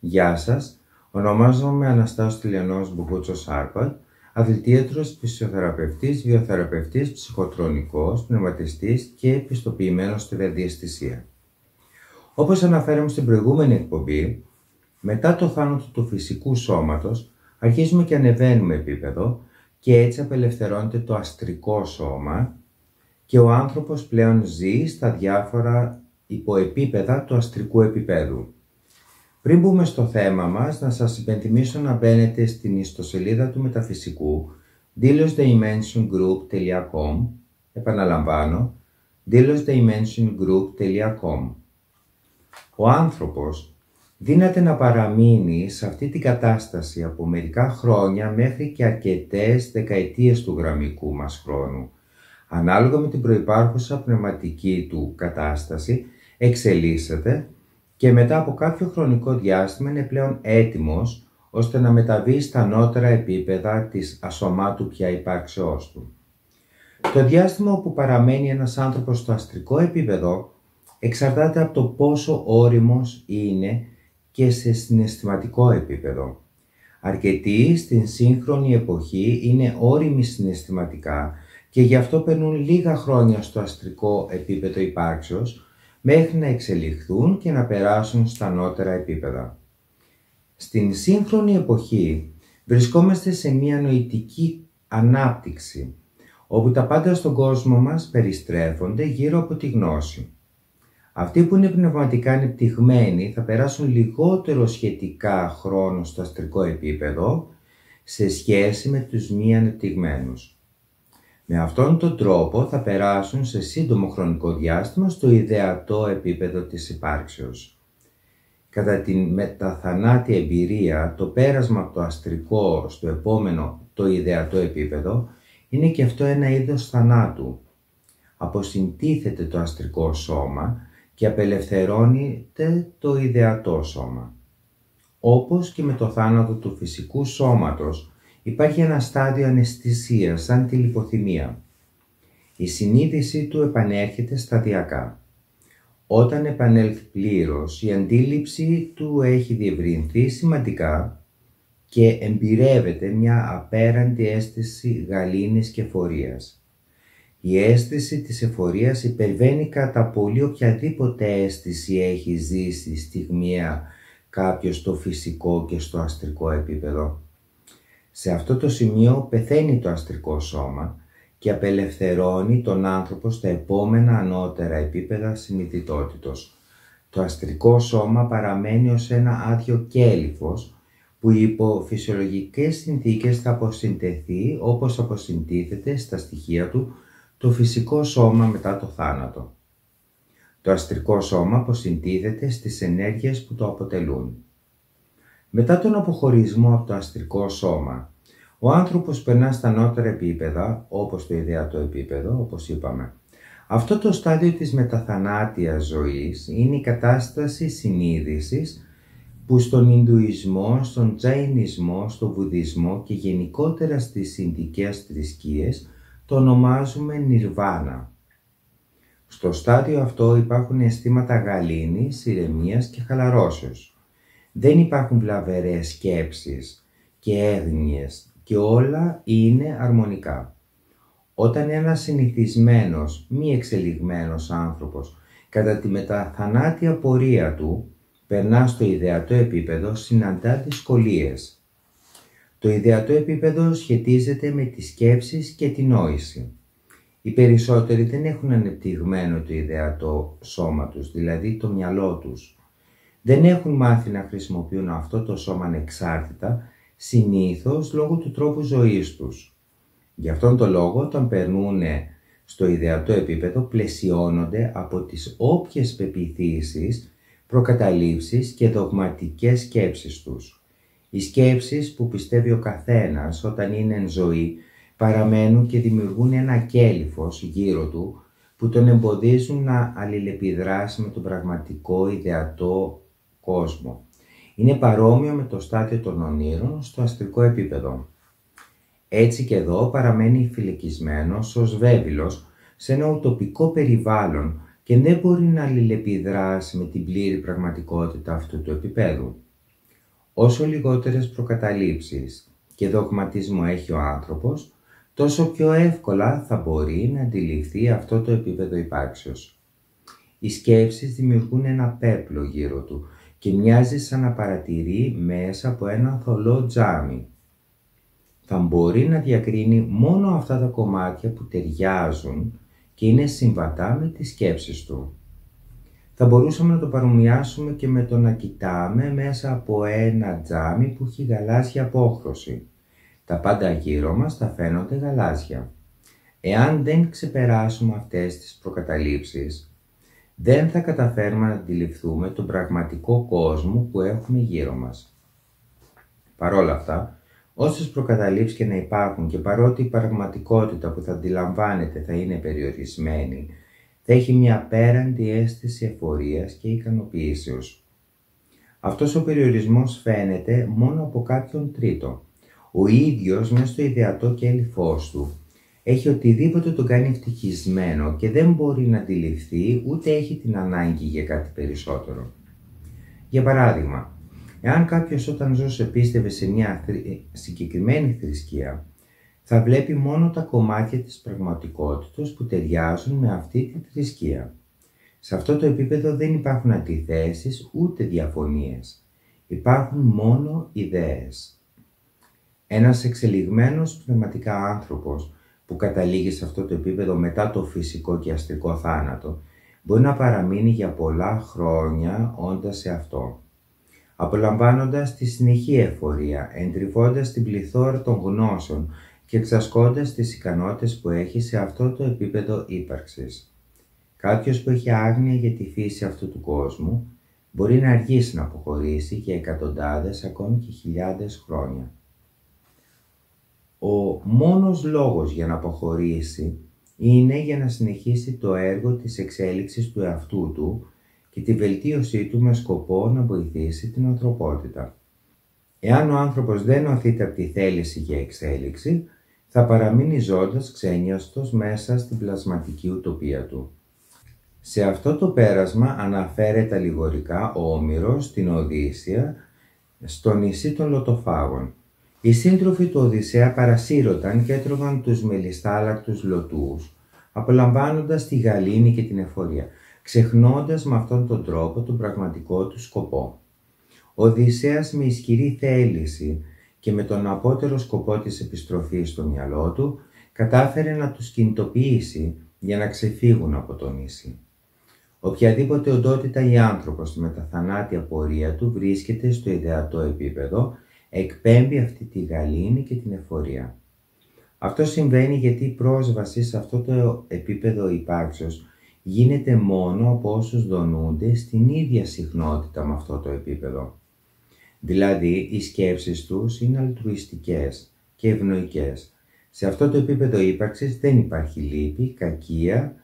Γεια σας, ονομάζομαι Αναστάσιος Τηλιανός Μπουγούτσος Άρπατ, αθλητίατρος, φυσιοθεραπευτής, βιοθεραπευτής, ψυχοτρονικός, πνευματιστής και επιστοποιημένος στη ραδιαισθησία. Όπως αναφέραμε στην προηγούμενη εκπομπή, μετά το θάνατο του φυσικού σώματος, αρχίζουμε και ανεβαίνουμε επίπεδο και έτσι απελευθερώνεται το αστρικό σώμα και ο άνθρωπος πλέον ζει στα διάφορα υποεπίπεδα του αστρικού επίπεδου. Πριν μπούμε στο θέμα μας, να σας υπενθυμίσω να μπαίνετε στην ιστοσελίδα του Μεταφυσικού delosdimensiongroup.com. Επαναλαμβάνω, delosdimensiongroup.com. Ο άνθρωπος δύναται να παραμείνει σε αυτή την κατάσταση από μερικά χρόνια μέχρι και αρκετές δεκαετίες του γραμμικού μας χρόνου. Ανάλογα με την προϋπάρχουσα πνευματική του κατάσταση, εξελίσσεται και μετά από κάποιο χρονικό διάστημα είναι πλέον έτοιμος ώστε να μεταβεί στα ανώτερα επίπεδα της ασωμάτου πια υπάρξεώς του. Το διάστημα όπου παραμένει ένας άνθρωπος στο αστρικό επίπεδο εξαρτάται από το πόσο ώριμος είναι και σε συναισθηματικό επίπεδο. Αρκετοί στην σύγχρονη εποχή είναι ώριμοι συναισθηματικά και γι' αυτό περνούν λίγα χρόνια στο αστρικό επίπεδο υπάρξεως μέχρι να εξελιχθούν και να περάσουν στα ανώτερα επίπεδα. Στην σύγχρονη εποχή βρισκόμαστε σε μια νοητική ανάπτυξη, όπου τα πάντα στον κόσμο μας περιστρέφονται γύρω από τη γνώση. Αυτοί που είναι πνευματικά ανεπτυγμένοι θα περάσουν λιγότερο σχετικά χρόνο στο αστρικό επίπεδο σε σχέση με τους μη ανεπτυγμένους. Με αυτόν τον τρόπο θα περάσουν σε σύντομο χρονικό διάστημα στο ιδεατό επίπεδο της υπάρξεως. Κατά την μεταθανάτια εμπειρία, το πέρασμα από το αστρικό στο επόμενο, το ιδεατό επίπεδο, είναι και αυτό ένα είδος θανάτου. Αποσυντίθεται το αστρικό σώμα και απελευθερώνεται το ιδεατό σώμα. Όπως και με το θάνατο του φυσικού σώματος, υπάρχει ένα στάδιο αναισθησίας σαν τη λιποθυμία. Η συνείδησή του επανέρχεται σταδιακά. Όταν επανέλθει πλήρως, η αντίληψη του έχει διευρυνθεί σημαντικά και εμπειρεύεται μια απέραντη αίσθηση γαλήνης και εφορίας. Η αίσθηση της εφορίας υπερβαίνει κατά πολύ οποιαδήποτε αίσθηση έχει ζήσει στιγμιαία κάποιος στο φυσικό και στο αστρικό επίπεδο. Σε αυτό το σημείο πεθαίνει το αστρικό σώμα και απελευθερώνει τον άνθρωπο στα επόμενα ανώτερα επίπεδα συνειδητότητος. Το αστρικό σώμα παραμένει ως ένα άδειο κέλυφος που υπό φυσιολογικές συνθήκες θα αποσυντεθεί όπως αποσυντίθεται στα στοιχεία του το φυσικό σώμα μετά το θάνατο. Το αστρικό σώμα αποσυντίθεται στις ενέργειες που το αποτελούν. Μετά τον αποχωρισμό από το αστρικό σώμα, ο άνθρωπος περνά στα ανώτερα επίπεδα, όπως το ιδεατό επίπεδο, όπως είπαμε. Αυτό το στάδιο της μεταθανάτιας ζωής είναι η κατάσταση συνείδησης που στον Ινδουισμό, στον Τζαϊνισμό, στον Βουδισμό και γενικότερα στις Ινδικές θρησκείες το ονομάζουμε Νιρβάνα. Στο στάδιο αυτό υπάρχουν αισθήματα γαλήνης, ηρεμίας και χαλαρώσεως. Δεν υπάρχουν βλαβερές σκέψεις και έγνοιες και όλα είναι αρμονικά. Όταν ένας συνηθισμένος, μη εξελιγμένος άνθρωπος κατά τη μεταθανάτια πορεία του περνά στο ιδεατό επίπεδο, συναντά δυσκολίες. Το ιδεατό επίπεδο σχετίζεται με τις σκέψεις και την νόηση. Οι περισσότεροι δεν έχουν ανεπτυγμένο το ιδεατό σώμα τους, δηλαδή το μυαλό τους. Δεν έχουν μάθει να χρησιμοποιούν αυτό το σώμα ανεξάρτητα, συνήθως λόγω του τρόπου ζωής τους. Γι' αυτόν τον λόγο, όταν περνούν στο ιδεατό επίπεδο, πλαισιώνονται από τις όποιες πεποιθήσεις, προκαταλήψεις και δογματικές σκέψεις τους. Οι σκέψεις που πιστεύει ο καθένας όταν είναι εν ζωή παραμένουν και δημιουργούν ένα κέλυφος γύρω του που τον εμποδίζουν να αλληλεπιδράσει με τον πραγματικό ιδεατό κόσμο. Είναι παρόμοιο με το στάδιο των ονείρων στο αστρικό επίπεδο. Έτσι και εδώ παραμένει φυλακισμένος ως βέβυλος σε ένα ουτοπικό περιβάλλον και δεν μπορεί να αλληλεπιδράσει με την πλήρη πραγματικότητα αυτού του επίπεδου. Όσο λιγότερες προκαταλήψεις και δογματισμό έχει ο άνθρωπος, τόσο πιο εύκολα θα μπορεί να αντιληφθεί αυτό το επίπεδο υπάρξεως. Οι σκέψεις δημιουργούν ένα πέπλο γύρω του και μοιάζει σαν να παρατηρεί μέσα από ένα θολό τζάμι. Θα μπορεί να διακρίνει μόνο αυτά τα κομμάτια που ταιριάζουν και είναι συμβατά με τις σκέψεις του. Θα μπορούσαμε να το παρομοιάσουμε και με το να κοιτάμε μέσα από ένα τζάμι που έχει γαλάζια απόχρωση. Τα πάντα γύρω μας θα φαίνονται γαλάζια. Εάν δεν ξεπεράσουμε αυτές τις προκαταλήψεις, δεν θα καταφέρουμε να αντιληφθούμε τον πραγματικό κόσμο που έχουμε γύρω μας. Παρ' όλα αυτά, όσες προκαταλήψεις και να υπάρχουν και παρότι η πραγματικότητα που θα αντιλαμβάνεται θα είναι περιορισμένη, θα έχει μια απέραντη αίσθηση εφορίας και ικανοποίησεως. Αυτός ο περιορισμός φαίνεται μόνο από κάποιον τρίτο. Ο ίδιος μέσα στο ιδεατό κέλι φως του έχει οτιδήποτε τον κάνει ευτυχισμένο και δεν μπορεί να αντιληφθεί ούτε έχει την ανάγκη για κάτι περισσότερο. Για παράδειγμα, εάν κάποιος όταν ζούσε πίστευε σε μια συγκεκριμένη θρησκεία, θα βλέπει μόνο τα κομμάτια της πραγματικότητας που ταιριάζουν με αυτή τη θρησκεία. Σε αυτό το επίπεδο δεν υπάρχουν αντιθέσεις ούτε διαφωνίες. Υπάρχουν μόνο ιδέες. Ένας εξελιγμένος πνευματικά άνθρωπος που καταλήγει σε αυτό το επίπεδο μετά το φυσικό και αστρικό θάνατο μπορεί να παραμείνει για πολλά χρόνια όντας σε αυτό, απολαμβάνοντας τη συνεχή εφορία, εντρυφώντας την πληθώρα των γνώσεων και εξασκώντας τις ικανότητες που έχει σε αυτό το επίπεδο ύπαρξης. Κάποιος που έχει άγνοια για τη φύση αυτού του κόσμου μπορεί να αργήσει να αποχωρήσει για εκατοντάδες ακόμη και χιλιάδες χρόνια. Ο μόνος λόγος για να αποχωρήσει είναι για να συνεχίσει το έργο της εξέλιξης του εαυτού του και τη βελτίωσή του με σκοπό να βοηθήσει την ανθρωπότητα. Εάν ο άνθρωπος δεν οθείται από τη θέληση για εξέλιξη, θα παραμείνει ζώντας ξένιαστος μέσα στην πλασματική ουτοπία του. Σε αυτό το πέρασμα αναφέρεται αλληγορικά ο Όμηρος στην Οδύσσεια στο νησί των Λωτοφάγων. Οι σύντροφοι του Οδυσσέα παρασύρωταν και έτρωγαν τους μελιστάλακτους λωτούς, απολαμβάνοντας τη γαλήνη και την εφορία, ξεχνώντας με αυτόν τον τρόπο τον πραγματικό του σκοπό. Ο Οδυσσέας με ισχυρή θέληση και με τον απότερο σκοπό της επιστροφής στο μυαλό του, κατάφερε να τους κινητοποιήσει για να ξεφύγουν από το νησί. Οποιαδήποτε οντότητα ή άνθρωπος στη μεταθανάτια πορεία του βρίσκεται στο ιδεατό επίπεδο, εκπέμπει αυτή τη γαλήνη και την εφορία. Αυτό συμβαίνει γιατί η πρόσβαση σε αυτό το επίπεδο υπάρξεως γίνεται μόνο από όσους δονούνται στην ίδια συχνότητα με αυτό το επίπεδο. Δηλαδή, οι σκέψεις τους είναι αλτρουιστικές και ευνοϊκές. Σε αυτό το επίπεδο ύπαρξης δεν υπάρχει λύπη, κακία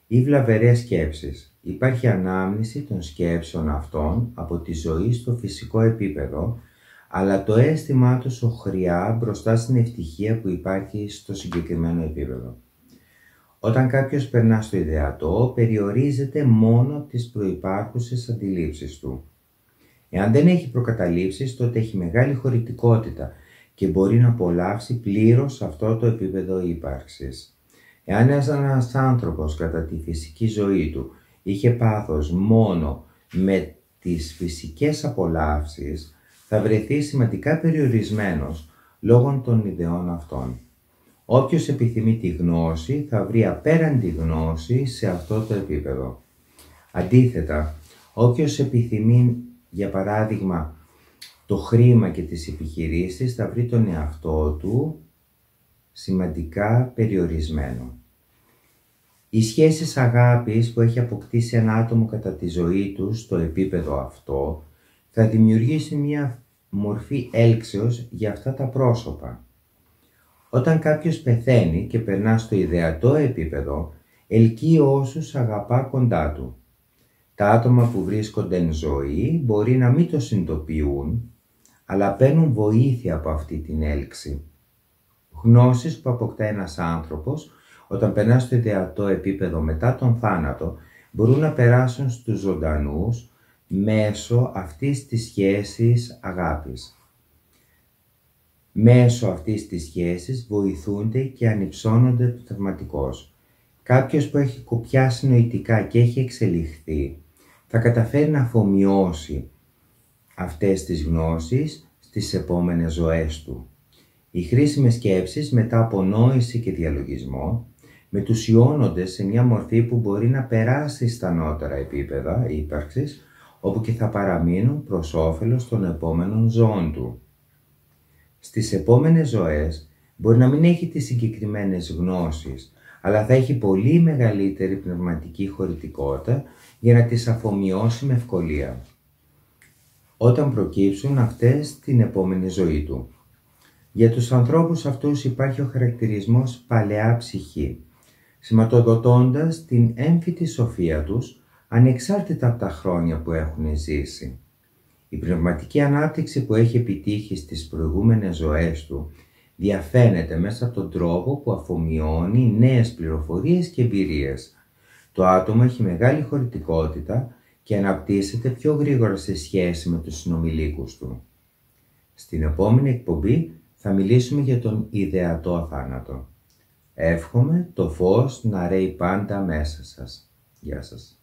ή βλαβερές σκέψεις. Υπάρχει ανάμνηση των σκέψεων αυτών από τη ζωή στο φυσικό επίπεδο, αλλά το αίσθημά τους οχριά μπροστά στην ευτυχία που υπάρχει στο συγκεκριμένο επίπεδο. Όταν κάποιος περνά στο ιδεατό, περιορίζεται μόνο από τις προϋπάρχουσες αντιλήψεις του. Εάν δεν έχει προκαταλήψεις, τότε έχει μεγάλη χωρητικότητα και μπορεί να απολαύσει πλήρως αυτό το επίπεδο ύπαρξης. Εάν ένας άνθρωπος κατά τη φυσική ζωή του είχε πάθος μόνο με τις φυσικές απολαύσεις, θα βρεθεί σημαντικά περιορισμένος λόγω των ιδεών αυτών. Όποιος επιθυμεί τη γνώση θα βρει απέραντη γνώση σε αυτό το επίπεδο. Αντίθετα, όποιος επιθυμεί, για παράδειγμα, το χρήμα και τις επιχειρήσεις θα βρει τον εαυτό του σημαντικά περιορισμένο. Οι σχέσεις αγάπης που έχει αποκτήσει ένα άτομο κατά τη ζωή του στο επίπεδο αυτό θα δημιουργήσει μια μορφή έλξεως για αυτά τα πρόσωπα. Όταν κάποιος πεθαίνει και περνά στο ιδεατό επίπεδο, ελκύει όσους αγαπά κοντά του. Τα άτομα που βρίσκονται εν ζωή μπορεί να μην το συνειδητοποιούν, αλλά παίρνουν βοήθεια από αυτή την έλξη. Γνώσεις που αποκτά ένας άνθρωπος όταν περνά στο ιδεατό επίπεδο μετά τον θάνατο μπορούν να περάσουν στους ζωντανούς μέσω αυτής της σχέσης αγάπης. Μέσω αυτής της σχέσης βοηθούνται και ανυψώνονται πνευματικώς. Κάποιος που έχει κοπιάσει νοητικά και έχει εξελιχθεί, θα καταφέρει να αφομοιώσει αυτές τις γνώσεις στις επόμενες ζωές του. Οι χρήσιμες σκέψεις μετά από νόηση και διαλογισμό μετουσιώνονται σε μια μορφή που μπορεί να περάσει στα ανώτερα επίπεδα ύπαρξης, όπου και θα παραμείνουν προς όφελος των επόμενων ζώων του. Στις επόμενες ζωές μπορεί να μην έχει τις συγκεκριμένες γνώσεις, αλλά θα έχει πολύ μεγαλύτερη πνευματική χωρητικότητα για να τις αφομοιώσει με ευκολία, όταν προκύψουν αυτές την επόμενη ζωή του. Για τους ανθρώπους αυτούς υπάρχει ο χαρακτηρισμός παλαιά ψυχή, σηματοδοτώντας την έμφυτη σοφία τους, ανεξάρτητα από τα χρόνια που έχουν ζήσει. Η πνευματική ανάπτυξη που έχει επιτύχει στις προηγούμενες ζωές του διαφαίνεται μέσα από τον τρόπο που αφομοιώνει νέες πληροφορίες και εμπειρίες. Το άτομο έχει μεγάλη χωρητικότητα και αναπτύσσεται πιο γρήγορα σε σχέση με τους συνομιλίκους του. Στην επόμενη εκπομπή θα μιλήσουμε για τον ιδεατό θάνατο. Εύχομαι το φως να ρέει πάντα μέσα σας. Γεια σας.